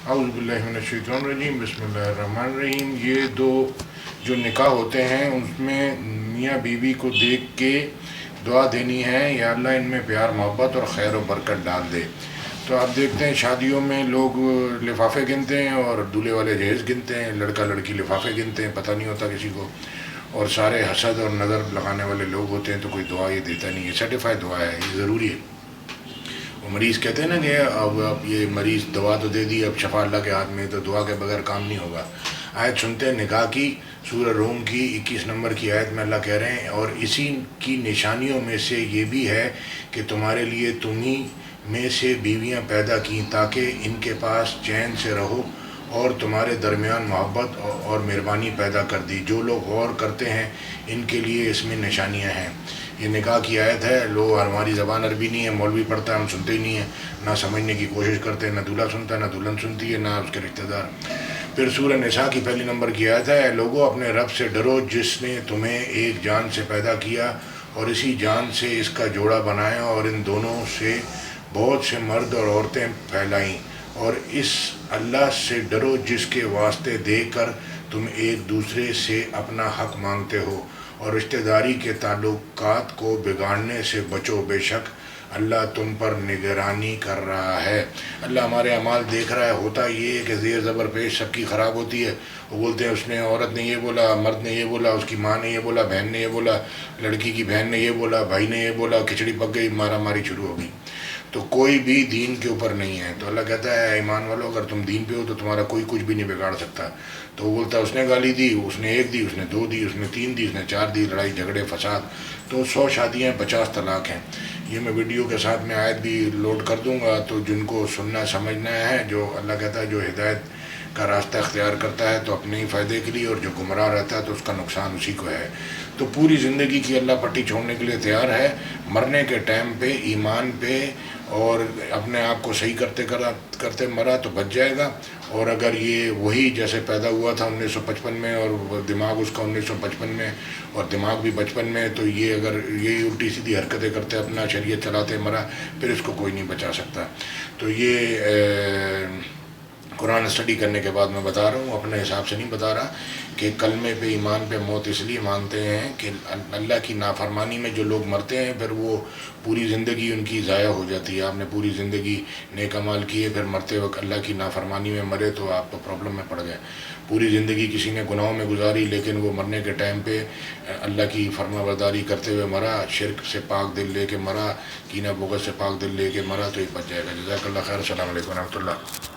اعوذ باللہ من الشیطان الرجیم، بسم اللہ الرحمن الرحیم۔ یہ دو جو نکاح ہوتے ہیں اس میں میاں بیوی کو دیکھ کے دعا دینی ہے، یا اللہ ان میں پیار محبت اور خیر و برکت ڈال دے۔ تو آپ دیکھتے ہیں شادیوں میں لوگ لفافے گنتے ہیں اور دولہے والے جہیز گنتے ہیں، لڑکا لڑکی لفافے گنتے ہیں، پتہ نہیں ہوتا کسی کو، اور سارے حسد اور نظر لگانے والے لوگ ہوتے ہیں، تو کوئی دعا یہ دیتا نہیں ہے۔ سرٹیفائڈ دعا ہے، یہ ضروری ہے۔ وہ مریض کہتے ہیں نا کہ اب یہ مریض دوا تو دے دی، اب شفا اللہ کے ہاتھ میں، تو دعا کے بغیر کام نہیں ہوگا۔ آیت سنتے ہیں نکاح کی، سورہ روم کی 21 نمبر کی آیت میں اللہ کہہ رہے ہیں، اور اسی کی نشانیوں میں سے یہ بھی ہے کہ تمہارے لیے تمہیں میں سے بیویاں پیدا کیں تاکہ ان کے پاس چین سے رہو، اور تمہارے درمیان محبت اور مہربانی پیدا کر دی۔ جو لوگ غور کرتے ہیں ان کے لیے اس میں نشانیاں ہیں۔ یہ نکاح کی آیت ہے۔ لوگ، ہماری زبان عربی نہیں ہے، مولوی پڑھتا ہے، ہم سنتے ہی نہیں ہیں، نہ سمجھنے کی کوشش کرتے ہیں، نہ دولہا سنتا ہے، نہ دلہن سنتی ہے، نہ اس کے رشتہ دار۔ پھر سورہ نساء کی پہلی نمبر کی آیت ہے، اے لوگو اپنے رب سے ڈرو جس نے تمہیں ایک جان سے پیدا کیا اور اسی جان سے اس کا جوڑا بنایا، اور ان دونوں سے بہت سے مرد اور عورتیں پھیلائیں، اور اس اللہ سے ڈرو جس کے واسطے دے کر تم ایک دوسرے سے اپنا حق مانگتے ہو، اور رشتہ داری کے تعلقات کو بگاڑنے سے بچو، بے شک اللہ تم پر نگرانی کر رہا ہے۔ اللہ ہمارے اعمال دیکھ رہا ہے۔ ہوتا یہ ہے کہ زیر زبر پیش سب کی خراب ہوتی ہے۔ وہ بولتے ہیں اس نے، عورت نے یہ بولا، مرد نے یہ بولا، اس کی ماں نے یہ بولا، بہن نے یہ بولا، لڑکی کی بہن نے یہ بولا، بھائی نے یہ بولا، کھچڑی پک گئی، مارا ماری شروع ہو گئی۔ تو کوئی بھی دین کے اوپر نہیں ہے۔ تو اللہ کہتا ہے، ایمان والو اگر تم دین پہ ہو تو تمہارا کوئی کچھ بھی نہیں بگاڑ سکتا۔ تو وہ بولتا ہے اس نے گالی دی، اس نے ایک دی، اس نے دو دی، اس نے تین دی، اس نے چار دی، لڑائی جھگڑے فساد۔ تو 100 شادیاں، 50 طلاق ہیں۔ یہ میں ویڈیو کے ساتھ میں آیت بھی لوڈ کر دوں گا، تو جن کو سننا سمجھنا ہے، جو اللہ کہتا ہے جو ہدایت کا راستہ اختیار کرتا ہے تو اپنے ہی فائدے کے لیے، اور جو گمراہ رہتا ہے تو اس کا نقصان اسی کو ہے۔ تو پوری زندگی کی اللہ پٹی چھوڑنے کے لیے تیار ہے۔ مرنے کے ٹائم پہ ایمان پہ اور اپنے آپ کو صحیح کرتے مرا تو بچ جائے گا، اور اگر یہ وہی جیسے پیدا ہوا تھا 1955 میں، اور دماغ اس کا 1955 میں، اور دماغ بھی بچپن میں، تو یہ اگر یہی الٹی سیدھی حرکتیں کرتے اپنا شریعت چلاتے مرا، پھر اس کو کوئی نہیں بچا سکتا۔ تو یہ قرآن اسٹڈی کرنے کے بعد میں بتا رہا ہوں، اپنے حساب سے نہیں بتا رہا، کہ کلمے پہ ایمان پہ موت اس لیے مانگتے ہیں کہ اللہ کی نافرمانی میں جو لوگ مرتے ہیں، پھر وہ پوری زندگی ان کی ضائع ہو جاتی ہے۔ آپ نے پوری زندگی نیک اعمال کیے، پھر مرتے وقت اللہ کی نافرمانی میں مرے تو آپ تو پرابلم میں پڑ گئے۔ پوری زندگی کسی نے گناہوں میں گزاری، لیکن وہ مرنے کے ٹائم پہ اللہ کی فرما برداری کرتے ہوئے مرا، شرک سے پاک دل لے کے مرا، کینہ بغض سے پاک دل لے کے مرا، تو یہ بچ جائے گا۔ جزاک اللہ خیر۔ السلام علیکم ورحمۃ اللہ۔